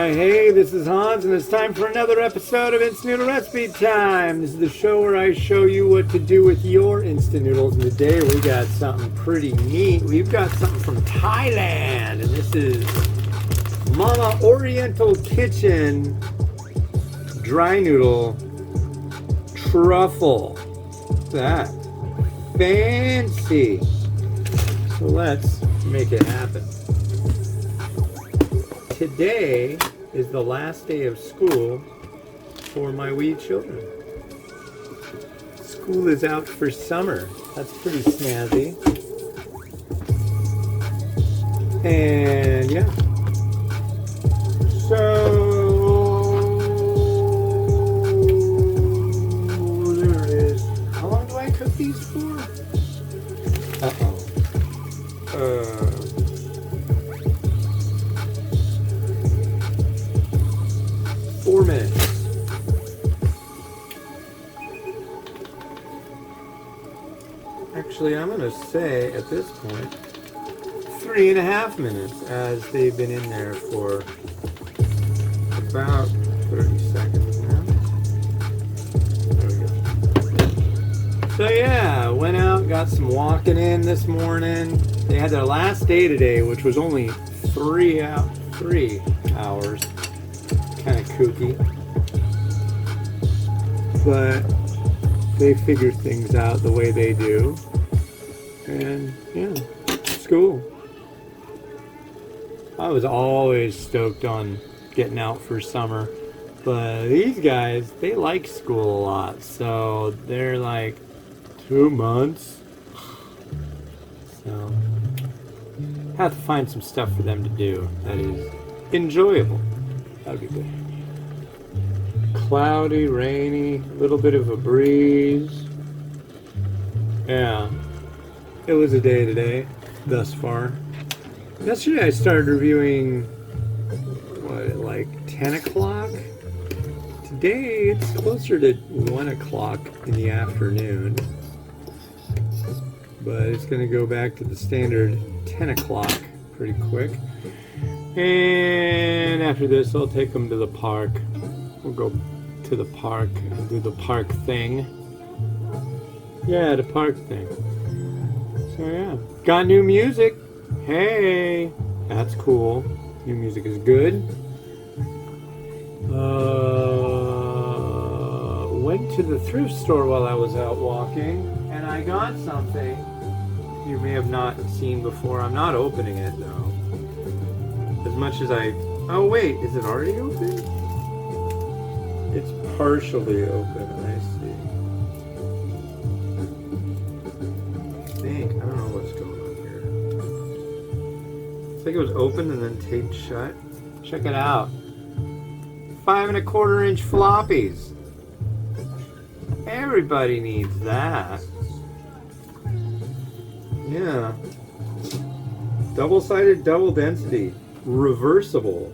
Why, hey, this is Hans, and it's time for another episode of Instant Noodle Recipe Time. This is the show where I show you what to do with your instant noodles. And today we got something pretty neat. We've got something from Thailand, and this is Mama Oriental Kitchen Dry Noodle Truffle. That fancy. So let's make it happen. Today is the last day of school for my wee children. School is out for summer. That's pretty snazzy. And yeah. So there it is. How long do I cook these for? Uh-oh. 4 minutes. Actually, I'm going to say at this point 3.5 minutes, as they've been in there for about 30 seconds now. There we go. So yeah, went out, got some walking in this morning. They had their last day today, which was only 3 hours. Kind of kooky, but they figure things out the way they do, and yeah, school. I was always stoked on getting out for summer, but these guys, they like school a lot, so they're like 2 months, so have to find some stuff for them to do that is enjoyable. That'd be good. Cloudy, rainy, a little bit of a breeze. Yeah, it was a day today, thus far. Yesterday I started reviewing, like 10 o'clock? Today it's closer to 1 o'clock in the afternoon. But it's going to go back to the standard 10 o'clock pretty quick. And after this, I'll take them to the park. We'll go to the park and do the park thing. Yeah, the park thing. So yeah, got new music. Hey, that's cool. New music is good. Went to the thrift store while I was out walking, and I got something you may have not seen before. I'm not opening it though. As much as oh wait, is it already open? It's partially open, I see. I don't know what's going on here. It's like it was open and then taped shut. Check it out. 5 1/4 inch floppies. Everybody needs that. Yeah. Double-sided, double density. Reversible.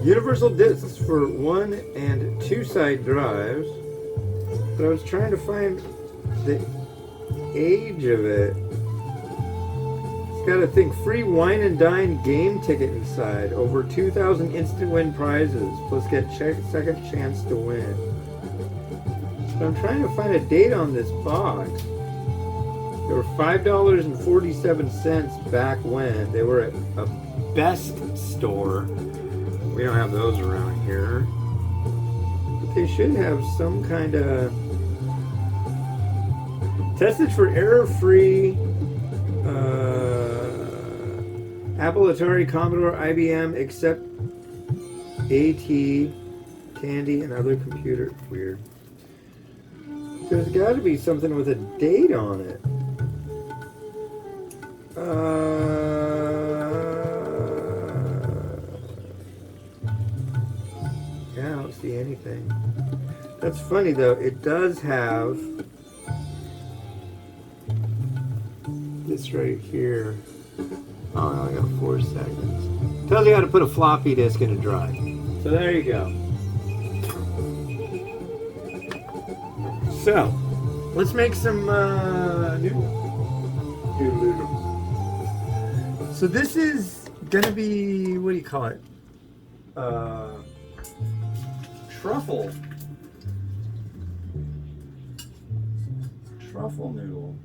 Universal discs for 1 and 2 side drives. But I was trying to find the age of it. It's got a thing, free wine and dine game ticket inside. Over 2,000 instant win prizes. Plus get second chance to win. So I'm trying to find a date on this box. They were $5.47 back when. They were at a Best store. We don't have those around here. But they should have some kind of... Tested for error-free Apple, Atari, Commodore, IBM, except AT, Tandy, and other computer... Weird. There's got to be something with a date on it. Yeah, I don't see anything. That's funny though, it does have this right here. Oh, I only got 4 seconds. Tells you how to put a floppy disk in a drive. So there you go. So, let's make some noodles. So this is gonna be, what do you call it? Truffle. Truffle noodle.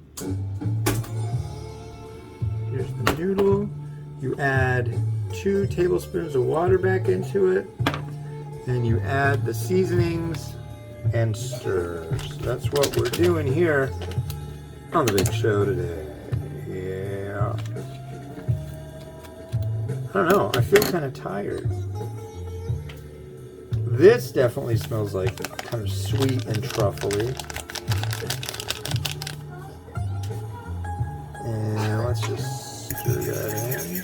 Here's the noodle. You add 2 tablespoons of water back into it. Then you add the seasonings and stir. So that's what we're doing here on the big show today. Yeah. I don't know. I feel kind of tired. This definitely smells like kind of sweet and truffly. And let's just stir that in.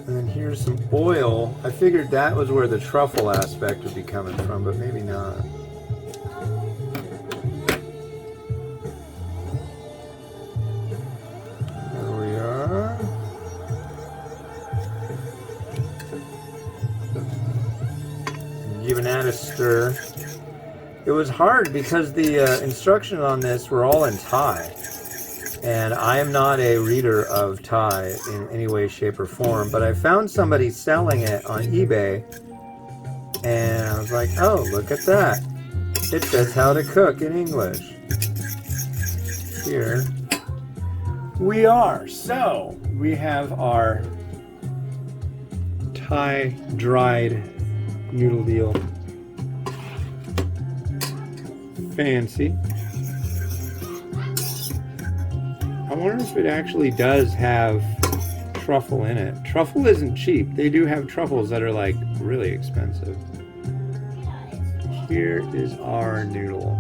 And then here's some oil. I figured that was where the truffle aspect would be coming from, but maybe not. There we are. Giving that a stir. It was hard because the instructions on this were all in Thai. And I am not a reader of Thai in any way, shape, or form, but I found somebody selling it on eBay, and I was like, oh, look at that. It says how to cook in English. Here we are. So, we have our Thai dried noodle deal. Fancy. I wonder if it actually does have truffle in it. Truffle isn't cheap. They do have truffles that are like really expensive. Here is our noodle.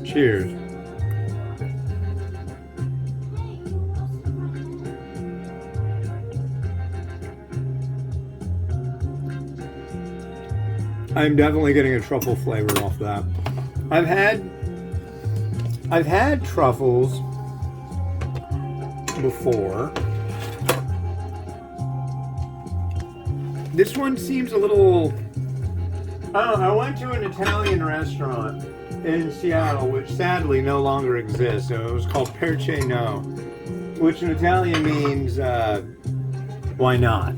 Cheers. I'm definitely getting a truffle flavor off that. I've had truffles before. This one seems a little, I don't know, I went to an Italian restaurant in Seattle, which sadly no longer exists. So it was called Perche No, which in Italian means why not?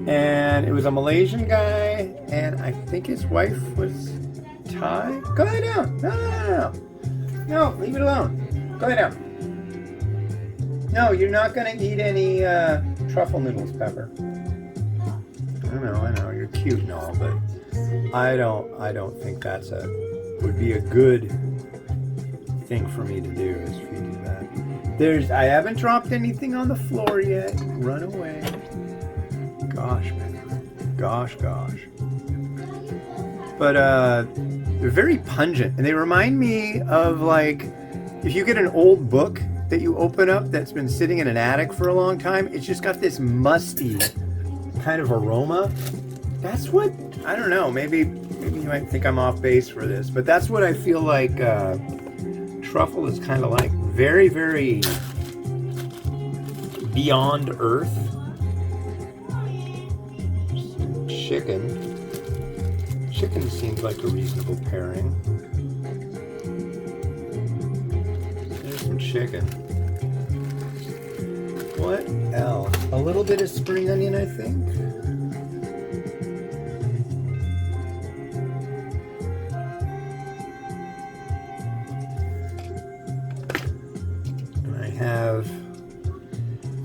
And it was a Malaysian guy, and I think his wife was Thai. Go lie down. No. No, leave it alone. Go lie down. No, you're not going to eat any truffle noodles, Pepper. I know, you're cute and all, but I don't think that's would be a good thing for me to do is feed you that. I haven't dropped anything on the floor yet. Run away. Gosh, man. Gosh. But they're very pungent, and they remind me of, like, if you get an old book that you open up that's been sitting in an attic for a long time, it's just got this musty kind of aroma. That's what, I don't know, maybe you might think I'm off base for this, but that's what I feel like truffle is kind of like. Very, very beyond earth. Chicken seems like a reasonable pairing. There's some chicken. What else? A little bit of spring onion, I think. And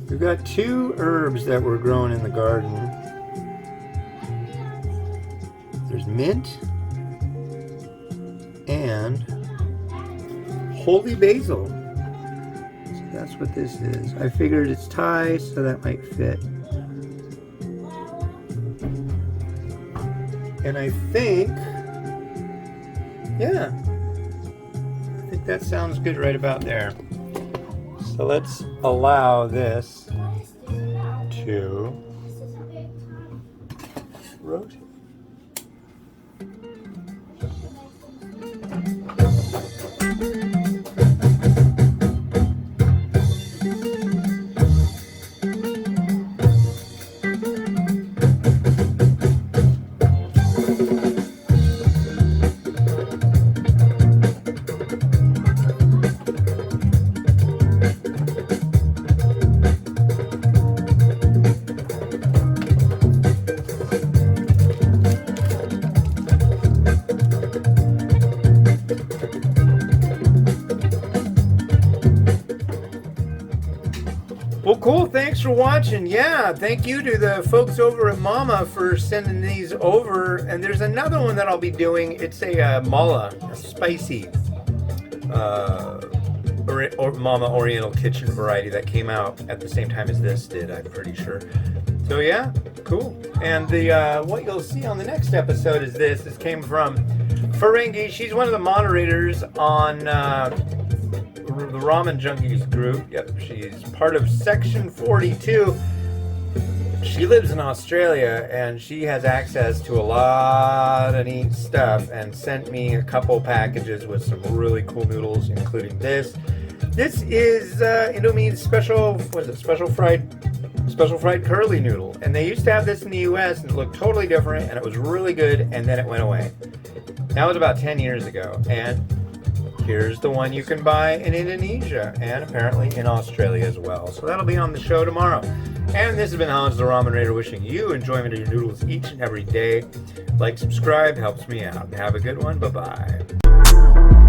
we've got 2 herbs that were grown in the garden. There's mint and holy basil. So that's what this is. I figured it's Thai, so that might fit. And I think, yeah, I think that sounds good right about there. So let's allow this to rotate. thanks for watching. Yeah, thank you to the folks over at Mama for sending these over. And there's another one that I'll be doing. It's a mala, a spicy or Mama Oriental Kitchen variety that came out at the same time as this did, I'm pretty sure. So yeah, cool. And the what you'll see on the next episode is this. This came from Ferengi. She's one of the moderators on the Ramen Junkies group. Yep, she's part of Section 42. She lives in Australia and she has access to a lot of neat stuff and sent me a couple packages with some really cool noodles, including this. This is Indomie's special, what is it, special fried curly noodle. And they used to have this in the US and it looked totally different and it was really good, and then it went away. That was about 10 years ago. And here's the one you can buy in Indonesia and apparently in Australia as well. So that'll be on the show tomorrow. And this has been Hans the Ramen Raider, wishing you enjoyment of your noodles each and every day. Like, subscribe, helps me out. Have a good one. Bye-bye.